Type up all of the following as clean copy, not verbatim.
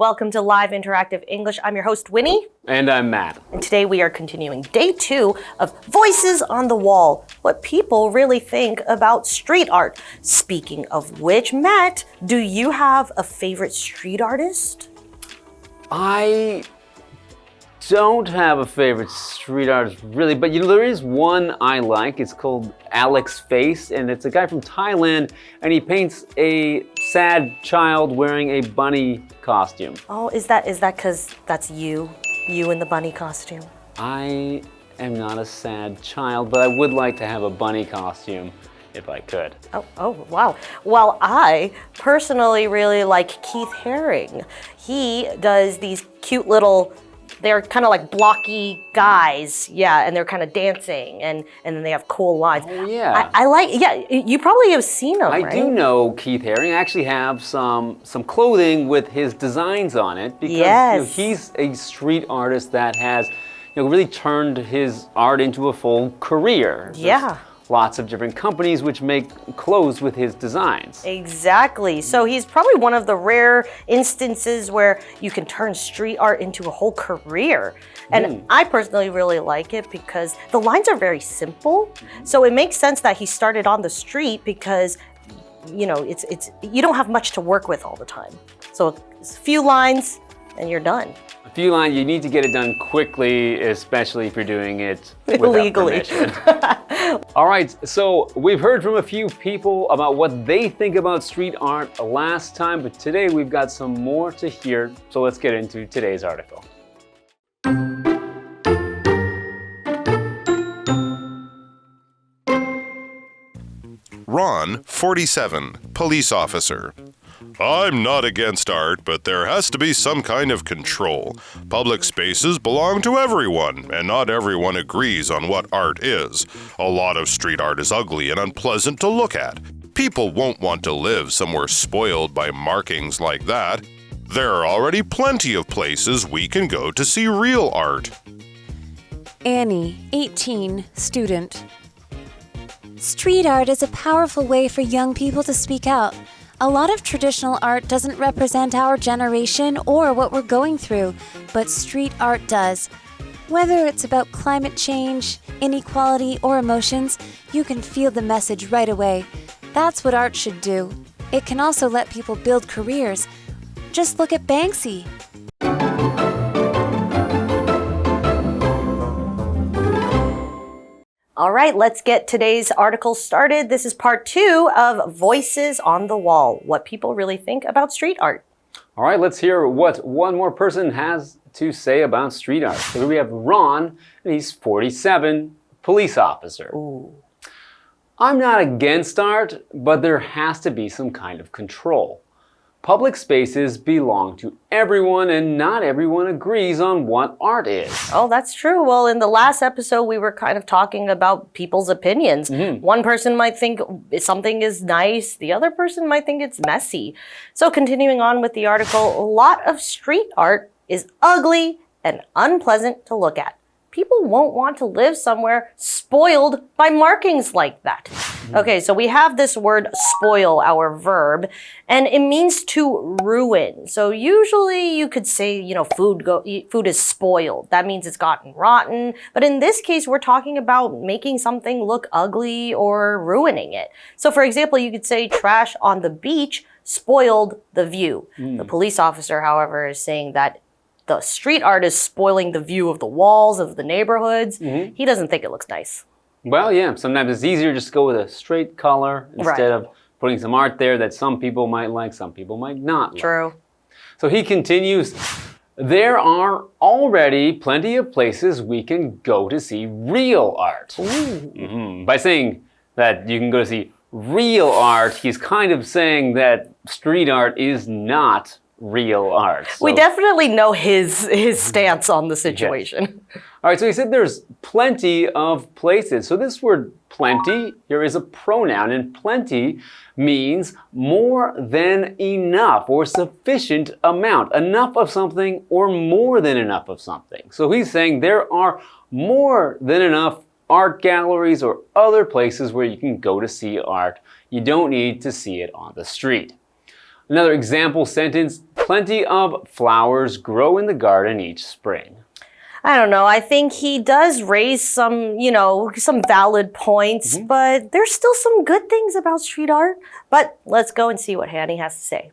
welcome to Live Interactive English. I'm your host, Winnie. And I'm Matt. And today we are continuing day 2 of Voices on the Wall, what people really think about street art. Speaking of which, Matt, do you have a favorite street artist? I don't have a favorite street artist really, but there is one I like. It's called Alex Face, and it's a guy from Thailand, and he paints a sad child wearing a bunny costume. Oh, is that because that's you in the bunny costume? I am not a sad child, but I would like to have a bunny costume if I could. Oh, wow. Well, I personally really like Keith Haring. He does these cute little, they're kind of like blocky guys, yeah, and they're kind of dancing, and then they have cool lines. Oh, yeah. I like, yeah, you probably have seen them, right? I do know Keith Haring. I actually have some clothing with his designs on it because yes. He's a street artist that has really turned his art into a full career. Yeah. Lots of different companies which make clothes with his designs. Exactly. So he's probably one of the rare instances where you can turn street art into a whole career. And I personally really like it because the lines are very simple. So it makes sense that he started on the street because it's you don't have much to work with all the time. So it's a few lines and you're done. A few lines, you need to get it done quickly, especially if you're doing it illegally. All right, so we've heard from a few people about what they think about street art last time, but today we've got some more to hear, so let's get into today's article. Ron, 47, police officer. I'm not against art, but there has to be some kind of control. Public spaces belong to everyone, and not everyone agrees on what art is. A lot of street art is ugly and unpleasant to look at. People won't want to live somewhere spoiled by markings like that. There are already plenty of places we can go to see real art. Annie, 18, student. Street art is a powerful way for young people to speak out. A lot of traditional art doesn't represent our generation or what we're going through, but street art does. Whether it's about climate change, inequality, or emotions, you can feel the message right away. That's what art should do. It can also let people build careers. Just look at Banksy. All right, let's get today's article started. This is part 2 of Voices on the Wall, what people really think about street art. All right, let's hear what one more person has to say about street art. So here we have Ron, and he's 47, police officer. Ooh. I'm not against art, but there has to be some kind of control. Public spaces belong to everyone, and not everyone agrees on what art is. Oh, that's true. Well, in the last episode, we were kind of talking about people's opinions. One person might think something is nice. The other person might think it's messy. So continuing on with the article, a lot of street art is ugly and unpleasant to look at. People won't want to live somewhere spoiled by markings like that. Okay, so we have this word spoil, our verb, and it means to ruin. So usually you could say, food is spoiled. That means it's gotten rotten. But in this case, we're talking about making something look ugly or ruining it. So for example, you could say trash on the beach spoiled the view. The police officer, however, is saying that the street art is spoiling the view of the walls of the neighborhoods. He doesn't think it looks nice. Well, yeah, sometimes it's easier just to go with a straight color instead of putting some art there that some people might like, some people might not like. True. So he continues, there are already plenty of places we can go to see real art. By saying that you can go to see real art, he's kind of saying that street art is not real art. So, we definitely know his stance on the situation. Yes. All right, so he said there's plenty of places. So this word plenty here is a pronoun, and plenty means more than enough or sufficient amount. Enough of something or more than enough of something. So he's saying there are more than enough art galleries or other places where you can go to see art. You don't need to see it on the street. Another example sentence, Plenty of flowers grow in the garden each spring. I don't know. I think he does raise some, some valid points, but there's still some good things about street art. But let's go and see what Hanny has to say.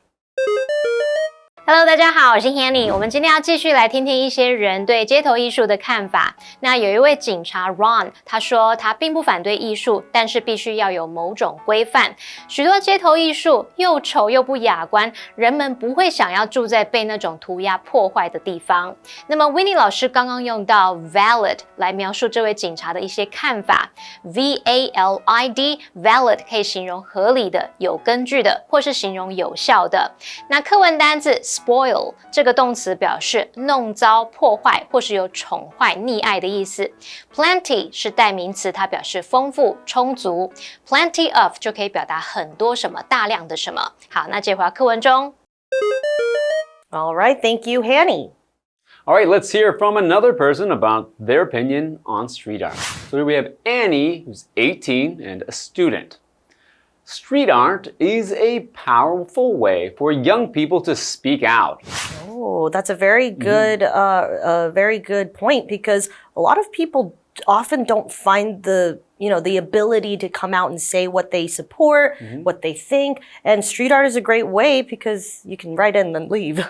Hello， 大家好，我是 Hanny。我们今天要继续来听听一些人对街头艺术的看法。那有一位警察 Ron， 他说他并不反对艺术，但是必须要有某种规范。许多街头艺术又丑又不雅观，人们不会想要住在被那种涂鸦破坏的地方。那么 Winnie 老师刚刚用到 valid 来描述这位警察的一些看法 ，valid valid 可以形容合理的、有根据的，或是形容有效的。那课文单字spoil 这个动词表示弄糟、破坏或是有宠坏、溺爱的意思。Plenty 是代名词，它表示丰富、充足。Plenty of 就可以表达很多什么、大量的什么。好，那接回到课文中。All right, thank you, Hanny. All right, let's hear from another person about their opinion on street art. So here we have Annie, who's 18 and a student.Street art is a powerful way for young people to speak out. Oh, that's a very good, very good point because a lot of people often don't find the ability to come out and say what they support, what they think, and street art is a great way because you can write in and then leave.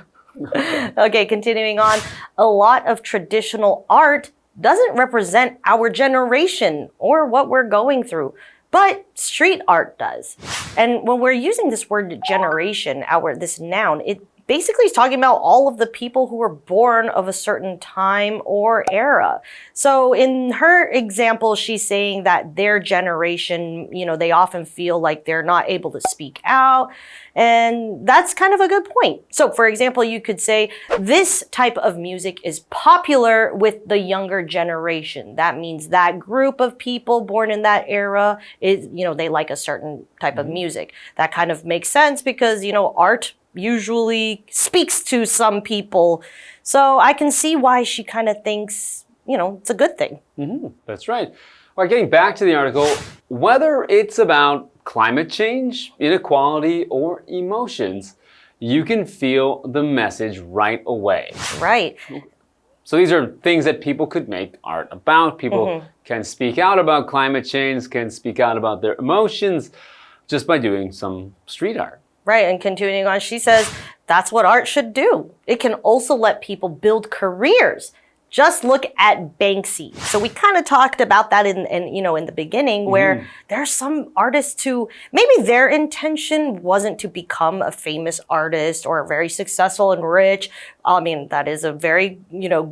Okay, continuing on, a lot of traditional art doesn't represent our generation or what we're going through.But street art does. And when we're using this word generation, this noun, it basically is talking about all of the people who were born of a certain time or era. So in her example, she's saying that their generation, they often feel like they're not able to speak out. And that's kind of a good point. So for example, you could say this type of music is popular with the younger generation. That means that group of people born in that era is, they like a certain type of music. That kind of makes sense because, art usually speaks to some people. So I can see why she kind of thinks, it's a good thing. That's right. All right, getting back to the article, whether it's about climate change, inequality, or emotions, you can feel the message right away. Right. So these are things that people could make art about. People can speak out about climate change, can speak out about their emotions just by doing some street art. Right, and continuing on, she says that's what art should do. It can also let people build careers. Just look at Banksy. So we kind of talked about that in the beginning where there are some artists who maybe their intention wasn't to become a famous artist or very successful and rich. I mean, that is a very,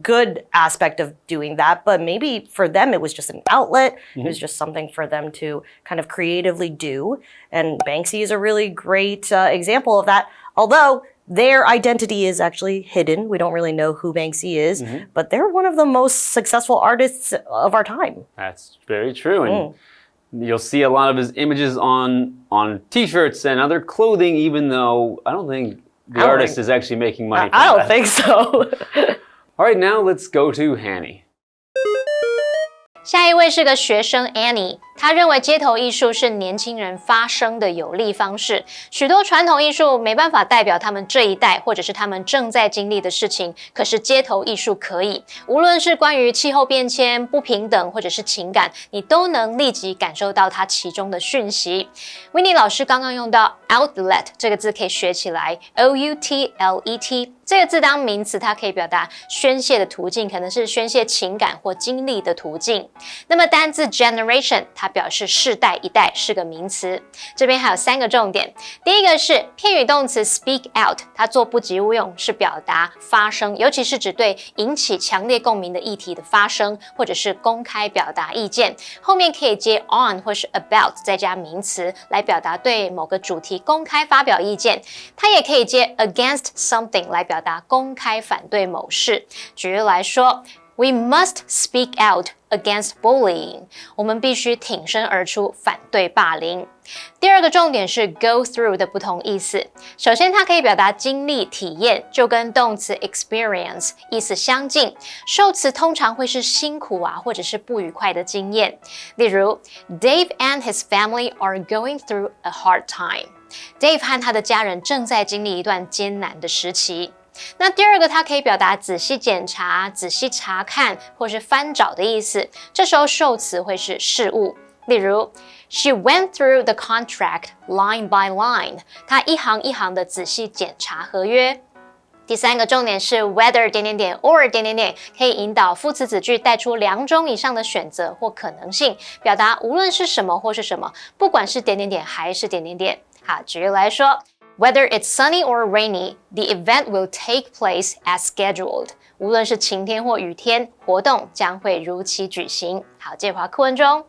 good aspect of doing that. But maybe for them, it was just an outlet. It was just something for them to kind of creatively do. And Banksy is a really great example of that. Although their identity is actually hidden. We don't really know who Banksy is, but they're one of the most successful artists of our time. That's very true. And you'll see a lot of his images on t-shirts and other clothing, even though I don't think the artist is actually making money from I don't that. think so. All right, now let's go to Hanny. 下一位是个学生 Annie， 她认为街头艺术是年轻人发声的有力方式。许多传统艺术没办法代表他们这一代或者是他们正在经历的事情，可是街头艺术可以。无论是关于气候变迁、不平等或者是情感，你都能立即感受到它其中的讯息。Winnie 老师刚刚用到 outlet 这个字可以学起来 ，outlet。这个字当名词，它可以表达宣泄的途径，可能是宣泄情感或经历的途径。那么单字 generation， 它表示世代一代，是个名词。这边还有3个重点。第一个是片语动词 speak out， 它做不及物用，是表达发声，尤其是指对引起强烈共鸣的议题的发声，或者是公开表达意见。后面可以接 on 或是 about， 再加名词来表达对某个主题公开发表意见。它也可以接 against something 来表达公开反对某事。举例来说 ，We must speak out against bullying。我们必须挺身而出反对霸凌。第二个重点是 go through 的不同意思。首先，它可以表达经历、体验，就跟动词 experience 意思相近。受词通常会是辛苦啊，或者是不愉快的经验。例如 ，Dave and his family are going through a hard time。Dave 和他的家人正在经历一段艰难的时期。那第二个，它可以表达仔细检查、仔细查看或是翻找的意思。这时候受词会是事物，例如 She went through the contract line by line。她一行一行的仔细检查合约。第三个重点是 whether or 可以引导副词子句带出2种以上的选择或可能性，表达无论是什么或是什么，不管是还是好，举例来说。Whether it's sunny or rainy, the event will take place as scheduled. 无论是晴天或雨天，活动将会如期举行。好，接回课文中。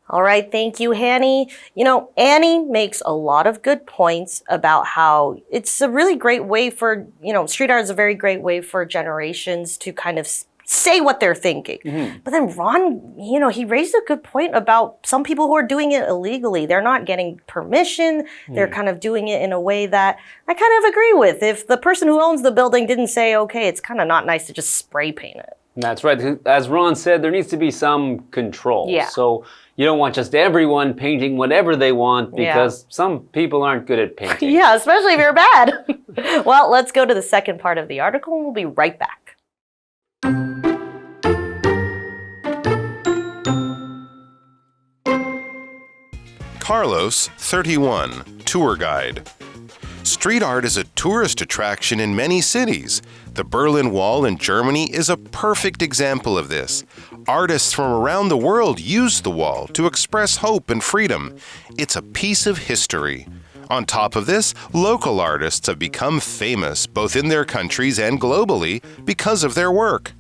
All right, thank you, Hanny. You know, Annie makes a lot of good points about how it's a really great way for, street art is a very great way for generations to kind of say what they're thinking. But then Ron, he raised a good point about some people who are doing it illegally. They're not getting permission. They're kind of doing it in a way that I kind of agree with. If the person who owns the building didn't say, okay, it's kind of not nice to just spray paint it. That's right. As Ron said, there needs to be some control. Yeah. So you don't want just everyone painting whatever they want because some people aren't good at painting. Yeah, especially if you're bad. Well, let's go to the second part of the article and we'll be right back. Carlos, 31, tour guide. Street art is a tourist attraction in many cities. The Berlin Wall in Germany is a perfect example of this. Artists from around the world use the wall to express hope and freedom. It's a piece of history. On top of this, local artists have become famous both in their countries and globally because of their work.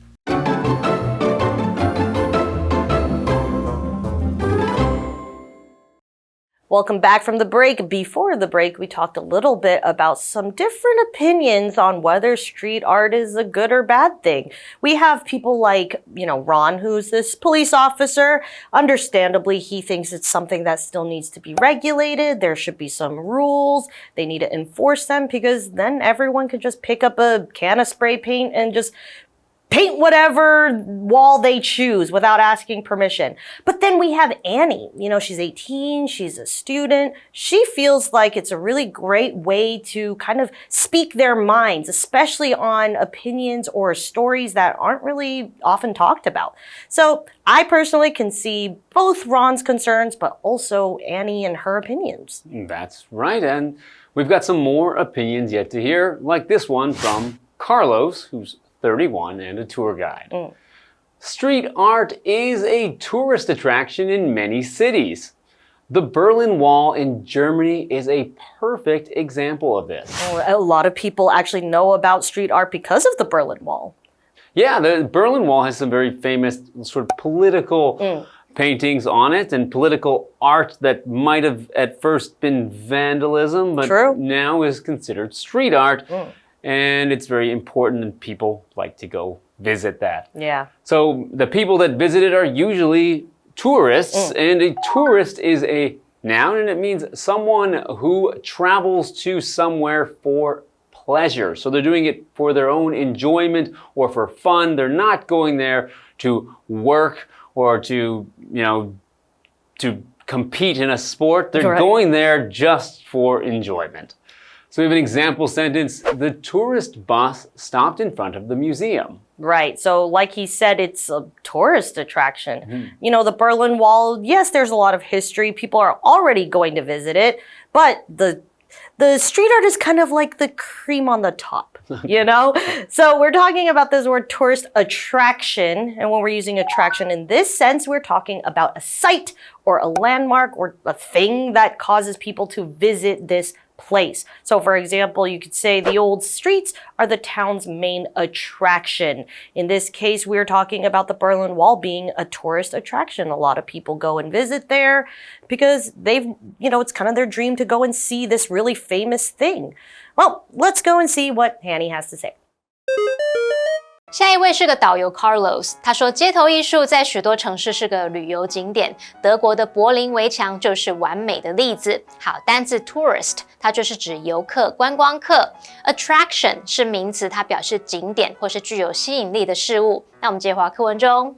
Welcome back from the break. Before the break, we talked a little bit about some different opinions on whether street art is a good or bad thing. We have people like, Ron, who's this police officer. Understandably, he thinks it's something that still needs to be regulated. There should be some rules. They need to enforce them because then everyone could just pick up a can of spray paint and just paint whatever wall they choose without asking permission. But then we have Annie. She's 18, she's a student. She feels like it's a really great way to kind of speak their minds, especially on opinions or stories that aren't really often talked about. So I personally can see both Ron's concerns, but also Annie and her opinions. That's right. And we've got some more opinions yet to hear, like this one from Carlos, who's 31 and a tour guide. Street art is a tourist attraction in many cities. The Berlin Wall in Germany is a perfect example of this. A lot of people actually know about street art because of the Berlin Wall. Yeah, the Berlin Wall has some very famous sort of political paintings on it and political art that might have at first been vandalism, but now is considered street art. And it's very important and people like to go visit that. Yeah. So the people that visit it are usually tourists, and a tourist is a noun, and it means someone who travels to somewhere for pleasure. So they're doing it for their own enjoyment or for fun. They're not going there to work or to compete in a sport. They're going there just for enjoyment. So we have an example sentence. The tourist bus stopped in front of the museum. Right. So like he said, it's a tourist attraction. The Berlin Wall, yes, there's a lot of history. People are already going to visit it. But the street art is kind of like the cream on the top, So we're talking about this word tourist attraction. And when we're using attraction in this sense, we're talking about a site or a landmark or a thing that causes people to visit this place. So for example, you could say the old streets are the town's main attraction. In this case, we're talking about the Berlin Wall being a tourist attraction. A lot of people go and visit there because it's kind of their dream to go and see this really famous thing. Well, let's go and see what Hanny has to say. 下一位是个导游 Carlos， 他说街头艺术在许多城市是个旅游景点，德国的柏林围墙就是完美的例子。好，单字 tourist 它就是指游客、观光客 ，attraction 是名词，它表示景点或是具有吸引力的事物。那我们接回课文中。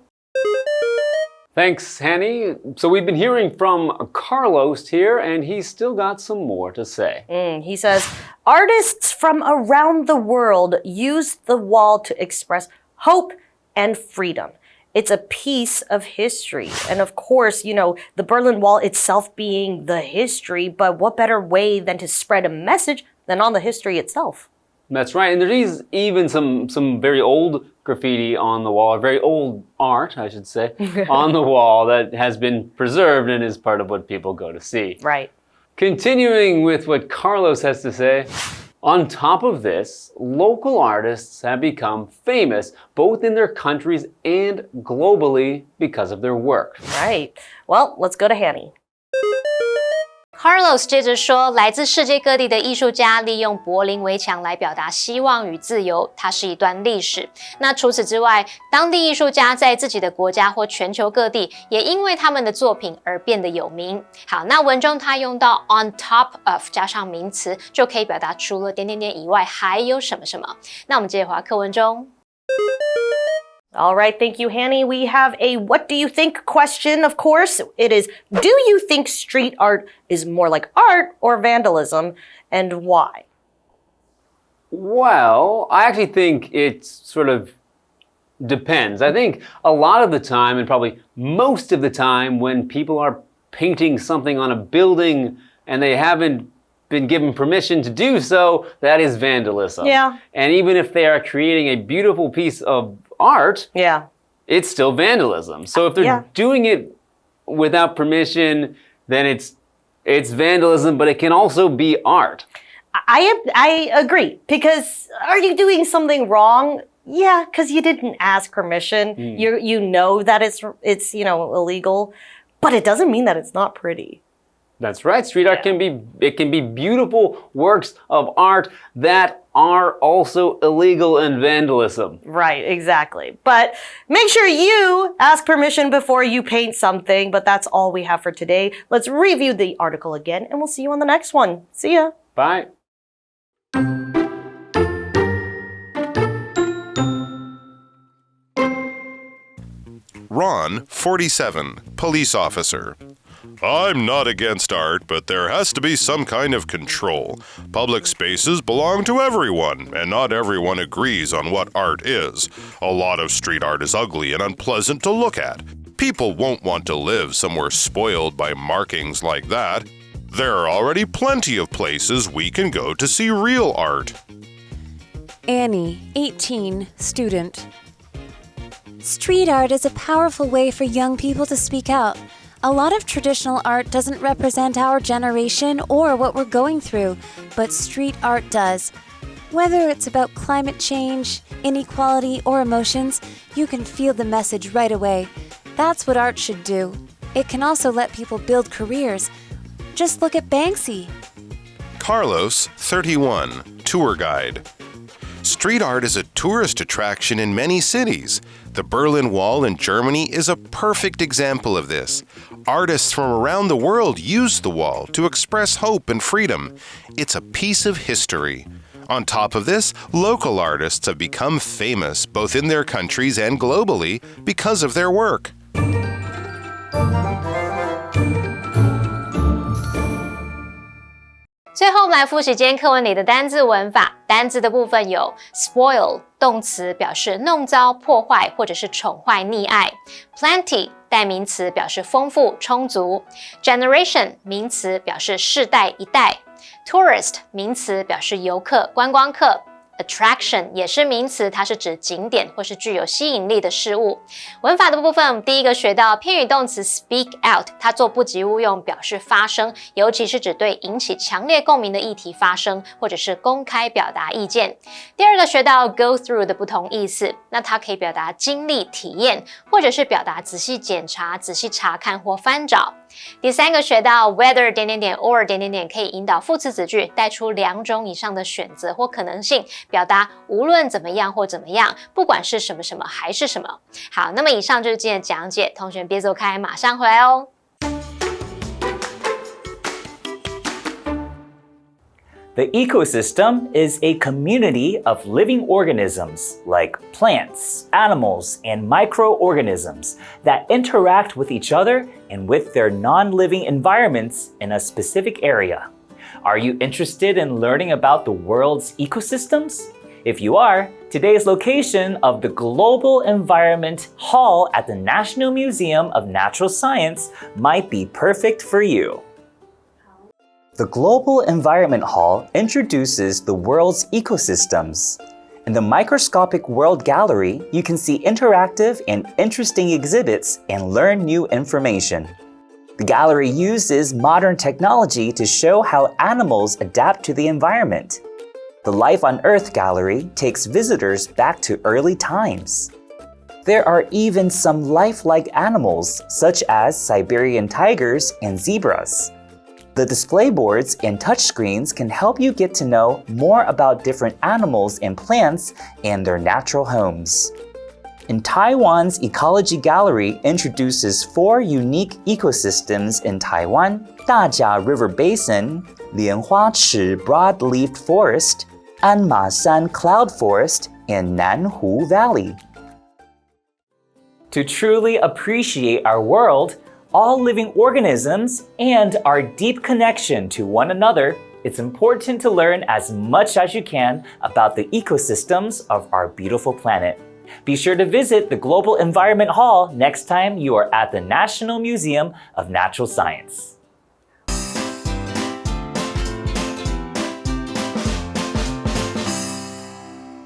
Thanks, Hanny. So we've been hearing from Carlos here, and he's still got some more to say. He says, artists from around the world use the wall to express hope and freedom. It's a piece of history. And of course, you know, the Berlin Wall itself being the history, but what better way than to spread a message than on the history itself? That's right, and there is even some very old graffiti on the wall, very old art, I should say, on the wall that has been preserved and is part of what people go to see. Right. Continuing with what Carlos has to say, on top of this, local artists have become famous both in their countries and globally because of their work. Right. Well, let's go to Hanny. Carlos 接着说，来自世界各地的艺术家利用柏林围墙来表达希望与自由，它是一段历史。那除此之外，当地艺术家在自己的国家或全球各地，也因为他们的作品而变得有名。好，那文中它用到 on top of 加上名词，就可以表达除了点点点以外还有什么什么。那我们接着回到课文中。All right, thank you, Hanny. We have a what do you think question, of course. It is, do you think street art is more like art or vandalism, and why? Well, I actually think it sort of depends. I think a lot of the time, and probably most of the time, when people are painting something on a building and they haven't been given permission to do so, that is vandalism. Yeah. And even if they are creating a beautiful piece of art, Yeah. it's still vandalism. So if they're doing it without permission, then it's vandalism, but it can also be art. I agree, because are you doing something wrong? Yeah, because you didn't ask permission. You know that it's you know, illegal, but it doesn't mean that it's not pretty. That's right. Street art can be beautiful works of art that are also illegal and vandalism. Right, exactly. But make sure you ask permission before you paint something. But that's all we have for today. Let's review the article again, and we'll see you on the next one. See ya. Bye. Ron, 47, police officer. I'm not against art, but there has to be some kind of control. Public spaces belong to everyone, and not everyone agrees on what art is. A lot of street art is ugly and unpleasant to look at. People won't want to live somewhere spoiled by markings like that. There are already plenty of places we can go to see real art. Annie, 18, student. Street art is a powerful way for young people to speak out. A lot of traditional art doesn't represent our generation or what we're going through, but street art does. Whether it's about climate change, inequality, or emotions, you can feel the message right away. That's what art should do. It can also let people build careers. Just look at Banksy. Carlos, 31, tour guide. Street art is a tourist attraction in many cities. The Berlin Wall in Germany is a perfect example of this. Artists from around the world use the wall to express hope and freedom. It's a piece of history. On top of this, local artists have become famous both in their countries and globally because of their work. 最后，我们来复习今天课文里的单字文法。单字的部分有 spoil 动词表示弄糟、破坏或者是宠坏、溺爱 ；plenty 代名词表示丰富、充足 ；generation 名词表示世代、一代 ；tourist 名词表示游客、观光客。Attraction 也是名词，它是指景点或是具有吸引力的事物。文法的部分，我们第一个学到片语动词 speak out， 它做不及物用，表示发声，尤其是指对引起强烈共鸣的议题发声，或者是公开表达意见。第二个学到 go through 的不同意思，那它可以表达经历、体验，或者是表达仔细检查、仔细查看或翻找。第三个学到 whether 点点点 or 点点点可以引导副词子句，带出2种以上的选择或可能性，表达无论怎么样或怎么样，不管是什么什么还是什么。好，那么以上就是今天的讲解，同学别走开，马上回来哦。The ecosystem is a community of living organisms like plants, animals, and microorganisms that interact with each other and with their non-living environments in a specific area. Are you interested in learning about the world's ecosystems? If you are, today's location of the Global Environment Hall at the National Museum of Natural Science might be perfect for you. The Global Environment Hall introduces the world's ecosystems. In the Microscopic World Gallery, you can see interactive and interesting exhibits and learn new information. The gallery uses modern technology to show how animals adapt to the environment. The Life on Earth Gallery takes visitors back to early times. There are even some lifelike animals such as Siberian tigers and zebras. The display boards and touchscreens can help you get to know more about different animals and plants and their natural homes. And Taiwan's Ecology Gallery introduces 4 unique ecosystems in Taiwan: Dajia River Basin, Lianhuachi Broadleaf Forest, Anmashan Cloud Forest, and Nanhu Valley. To truly appreciate our world, all living organisms, and our deep connection to one another, it's important to learn as much as you can about the ecosystems of our beautiful planet. Be sure to visit the Global Environment Hall next time you are at the National Museum of Natural Science.